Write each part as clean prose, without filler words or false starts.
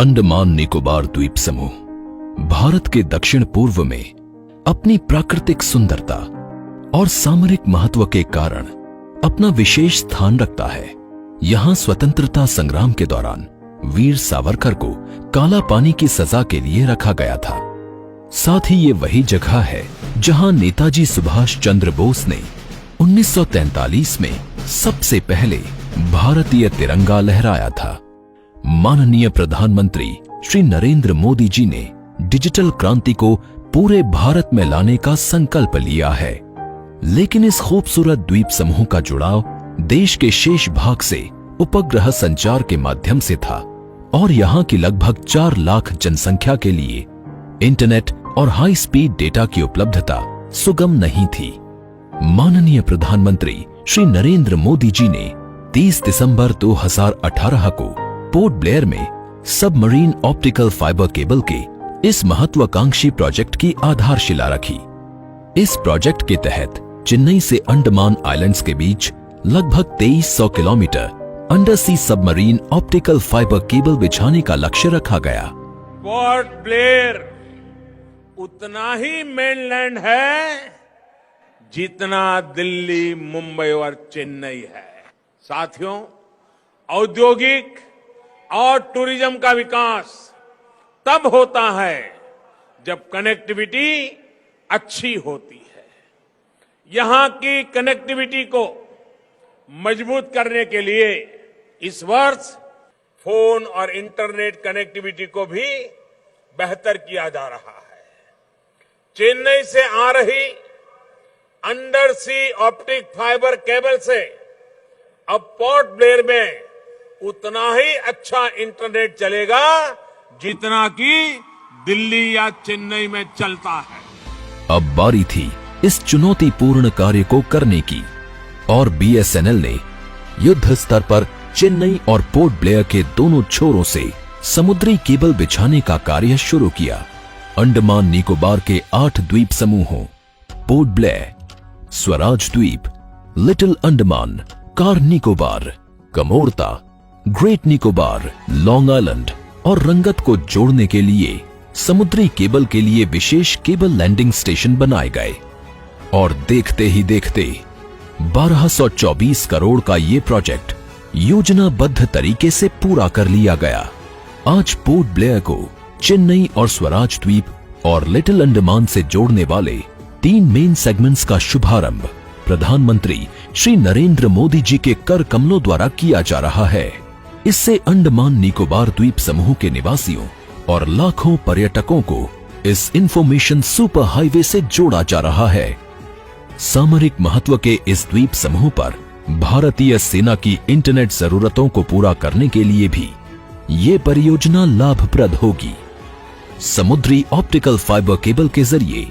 अंडमान निकोबार द्वीप समूह भारत के दक्षिण पूर्व में अपनी प्राकृतिक सुंदरता और सामरिक महत्व के कारण अपना विशेष स्थान रखता है। यहाँ स्वतंत्रता संग्राम के दौरान वीर सावरकर को काला पानी की सजा के लिए रखा गया था। साथ ही ये वही जगह है जहां नेताजी सुभाष चंद्र बोस ने 1943 में सबसे पहले भारतीय तिरंगा लहराया था। माननीय प्रधानमंत्री श्री नरेंद्र मोदी जी ने डिजिटल क्रांति को पूरे भारत में लाने का संकल्प लिया है, लेकिन इस खूबसूरत द्वीप समूह का जुड़ाव देश के शेष भाग से उपग्रह संचार के माध्यम से था और यहाँ की लगभग 4 लाख जनसंख्या के लिए इंटरनेट और हाई स्पीड डेटा की उपलब्धता सुगम नहीं थी। माननीय प्रधानमंत्री श्री नरेंद्र मोदी जी ने 30 दिसंबर 2018 को पोर्ट ब्लेयर में सबमरीन ऑप्टिकल फाइबर केबल के इस महत्वाकांक्षी प्रोजेक्ट की आधारशिला रखी। इस प्रोजेक्ट के तहत चेन्नई से अंडमान आइलैंड्स के बीच लगभग 2300 किलोमीटर अंडर सी सबमरीन ऑप्टिकल फाइबर केबल बिछाने का लक्ष्य रखा गया। पोर्ट ब्लेयर उतना ही मेनलैंड है जितना दिल्ली, मुंबई और चेन्नई है। साथियों, औद्योगिक और टूरिज्म का विकास तब होता है जब कनेक्टिविटी अच्छी होती है। यहां की कनेक्टिविटी को मजबूत करने के लिए इस वर्ष फोन और इंटरनेट कनेक्टिविटी को भी बेहतर किया जा रहा है। चेन्नई से आ रही अंडर सी ऑप्टिक फाइबर केबल से अब पोर्ट ब्लेयर में उतना ही अच्छा इंटरनेट चलेगा जितना कि दिल्ली या चेन्नई में चलता है। अब बारी थी इस चुनौतीपूर्ण कार्य को करने की और बीएसएनएल ने युद्ध स्तर पर चेन्नई और पोर्ट ब्लेयर के दोनों छोरों से समुद्री केबल बिछाने का कार्य शुरू किया। अंडमान निकोबार के 8 द्वीप समूहों पोर्ट ब्लेयर, स्वराज द्वीप, little Andaman, car Nicobar, Kamorta, great Nicobar, long island और रंगत को जोड़ने के लिए समुद्री केबल के लिए विशेष केबल लैंडिंग स्टेशन बनाए गए और देखते ही देखते 1224 करोड़ का ये प्रोजेक्ट योजनाबद्ध तरीके से पूरा कर लिया गया। आज पोर्ट ब्लेयर को चेन्नई और स्वराज द्वीप और लिटिल अंडमान से जोड़ने वाले 3 मेन सेगमेंट्स का शुभारंभ प्रधानमंत्री श्री नरेंद्र मोदी जी के कर कमलों द्वारा किया जा रहा है। इससे अंडमान निकोबार द्वीप समूह के निवासियों और लाखों पर्यटकों को इस इंफॉर्मेशन सुपर हाईवे से जोड़ा जा रहा है। सामरिक महत्व के इस द्वीप समूह पर भारतीय सेना की इंटरनेट जरूरतों को पूरा करने के लिए भी ये परियोजना लाभप्रद होगी। समुद्री ऑप्टिकल फाइबर केबल के जरिए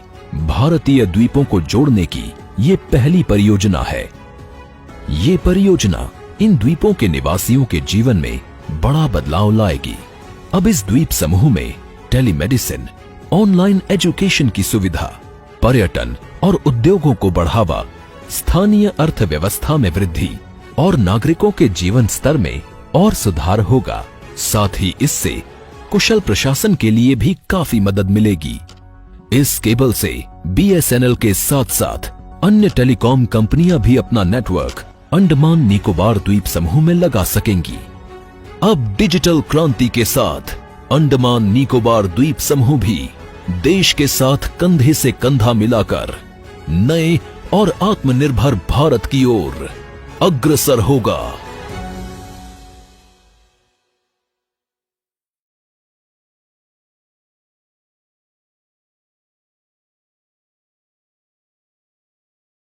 भारतीय द्वीपों को जोड़ने की ये पहली परियोजना है। ये परियोजना इन द्वीपों के निवासियों के जीवन में बड़ा बदलाव लाएगी। अब इस द्वीप समूह में टेलीमेडिसिन, ऑनलाइन एजुकेशन की सुविधा, पर्यटन और उद्योगों को बढ़ावा, स्थानीय अर्थव्यवस्था में वृद्धि और नागरिकों के जीवन स्तर में और सुधार होगा। साथ ही इससे कुशल प्रशासन के लिए भी काफी मदद मिलेगी। इस केबल से बीएसएनएल के साथ साथ अन्य टेलीकॉम कंपनियां भी अपना नेटवर्क अंडमान निकोबार द्वीप समूह में लगा सकेंगी। अब डिजिटल क्रांति के साथ अंडमान निकोबार द्वीप समूह भी देश के साथ कंधे से कंधा मिलाकर नए और आत्मनिर्भर भारत की ओर अग्रसर होगा।